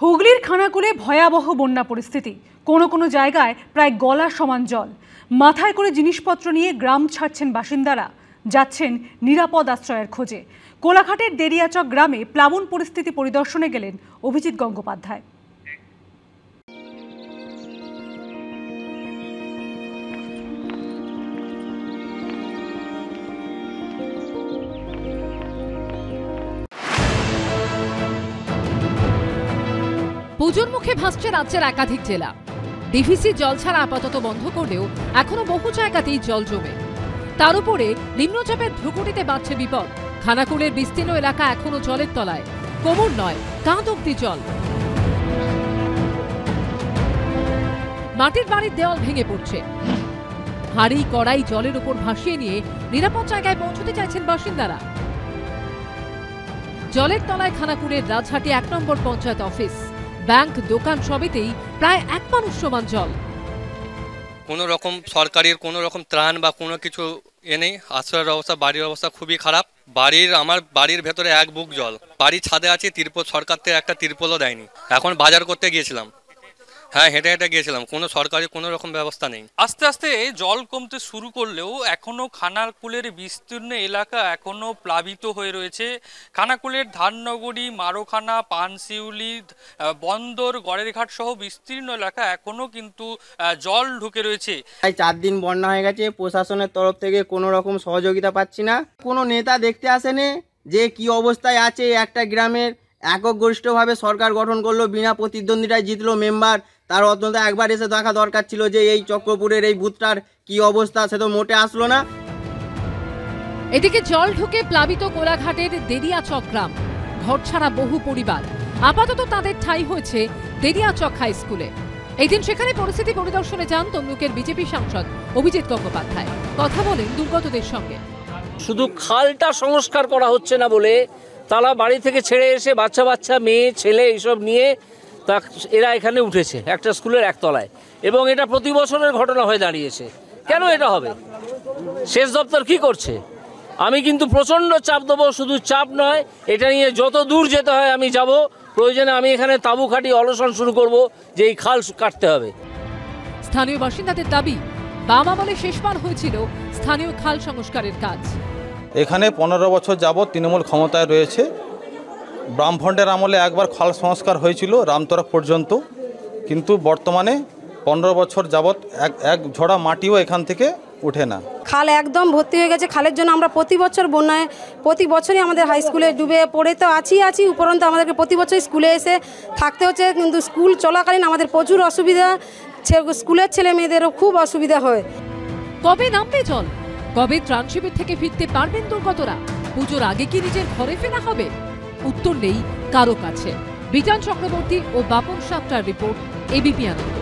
হুগলির খানাকুলে ভয়াবহ বন্যা পরিস্থিতি। কোনো কোনো জায়গায় প্রায় গলা সমান জল। মাথায় করে জিনিসপত্র নিয়ে গ্রাম ছাড়ছেন বাসিন্দারা, যাচ্ছেন নিরাপদ আশ্রয়ের খোঁজে। কোলাঘাটের দেরিয়াচক গ্রামে প্লাবন পরিস্থিতি পরিদর্শনে গেলেন অভিজিৎ গঙ্গোপাধ্যায়। পুজোর মুখে ভাসছে রাজ্যের একাধিক জেলা। ডিভিসি জল ছাড়া আপাতত বন্ধ করলেও এখনো বহু জায়গাতেই জল জমে। তার উপরে নিম্নচাপের ভ্রুকুটিতে বাড়ছে বিপদ। খানাকুলের বিস্তীর্ণ এলাকা এখনো জলের তলায়, কোমর নয় কাঁধ অব্দি জল। মাটির বাড়ির দেওয়াল ভেঙে পড়ছে। হাড়ি কড়াই জলের উপর ভাসিয়ে নিয়ে নিরাপদ জায়গায় পৌঁছতে চাইছেন বাসিন্দারা। জলের তলায় খানাকুলের রাজহাটি 1 নম্বর পঞ্চায়েত অফিস, ব্যাংক, দোকান সবেতেই প্রায় 1 মানুষ সমান জল। কোনো রকম সরকারের কোনো রকম ত্রাণ বা কোনো কিছু নেই। আশ্রয়ের অবস্থা, বাড়ির অবস্থা খুবই খারাপ। আমার বাড়ির ভেতরে 1 বুক জল। বাড়ির ছাদে আছে তিরপল, সরকার থেকে একটা তিরপলও দেয়নি। এখন বাজার করতে গিয়েছিলাম, হ্যাঁ হেঁটে হেঁটে গিয়েছিলাম, কোনো সরকারি কোনো রকম ব্যবস্থা নেই। আস্তে আস্তে জল কমতে শুরু করলেও এখনো খানাকুলের বিস্তীর্ণ এলাকা এখনো প্লাবিত হয়ে রয়েছে। খানাকুলের ধাননগরী, মারোখানা, পানশিউলি, বন্দর, গড়েরঘাট সহ বিস্তীর্ণ এলাকা এখনো কিন্তু জল ঢুকে রয়েছে। 4 দিন বন্যা হয়ে গেছে, প্রশাসনের তরফ থেকে কোনো রকম সহযোগিতা পাচ্ছি না। কোনো নেতা দেখতে আসেনি যে কি অবস্থায় আছে একটা গ্রামের। একক গরিষ্ঠভাবে সরকার গঠন করলো, বিনা প্রতিদ্বন্দ্বিতায় জিতলো মেম্বার। তার অত্যন্ত একবার এসে দেখা দরকার ছিল যে এই চক্রপুরের এই বুথটার কি অবস্থা, সে তো মোটে আসলো না। এদিকে জল ঢুকে প্লাবিত কোলাঘাটের দেরিয়াচক গ্রাম। ঘর ছাড়া বহু পরিবার। আপাতত তাদের ঠাঁই হয়েছে দেরিয়াচক হাই স্কুলে। এই দিন সেখানে পরিস্থিতি পরিদর্শনে যান তমলুকের বিজেপি সাংসদ অভিজিৎ গঙ্গোপাধ্যায়। কথা বলেন দুর্গতদের সঙ্গে। শুধু খালটা সংস্কার করা হচ্ছে না বলে তারা বাড়ি থেকে ছেড়ে এসে বাচ্চা মেয়ে ছেলে এইসব নিয়ে এরা এখানে উঠেছে একটা স্কুলের একতলায়, এবং এটা প্রতি বছরের ঘটনা হয়ে দাঁড়িয়েছে। কেন এটা হবে? সেচ দপ্তর কি করছে? আমি কিন্তু প্রচণ্ড চাপ দেবো, শুধু চাপ নয়, এটা নিয়ে যত দূর যেতে হয় আমি যাব। প্রয়োজনে আমি এখানে তাঁবু খাটি অনশন শুরু করব যে এই খাল কাটতে হবে। স্থানীয় বাসিন্দাদের দাবি, বাম আমলে শেষবার হয়েছিল স্থানীয় খাল সংস্কারের কাজ। এখানে 15 বছর যাবৎ তৃণমূল ক্ষমতায় রয়েছে। বামফ্রন্টের আমলে একবার খাল সংস্কার হয়েছিল রামতরফ পর্যন্ত, কিন্তু বর্তমানে 15 বছর যাবৎ এক ঝড়া মাটিও এখান থেকে ওঠে না। খাল একদম ভর্তি হয়ে গেছে। খালের জন্য আমরা প্রতি বছর বন্যায় প্রতি বছরই আমাদের হাই স্কুলে ডুবে পড়ে তো আছি উপরন্ত আমাদেরকে প্রতি বছর স্কুলে এসে থাকতে হচ্ছে। কিন্তু স্কুল চলাকালীন আমাদের প্রচুর অসুবিধা, স্কুলের ছেলে মেয়েদেরও খুব অসুবিধা হয়। কবে নামবে জল? কবে ত্রাণ শিবির থেকে ফিরতে পারবেন দুর্গতরা? পুজোর আগে কি নিজের ঘরে ফেরা হবে? উত্তর নেই কারো কাছে। বিধান চক্রবর্তী ও বাপন সাপটার রিপোর্ট, এবিপি আনন্দ।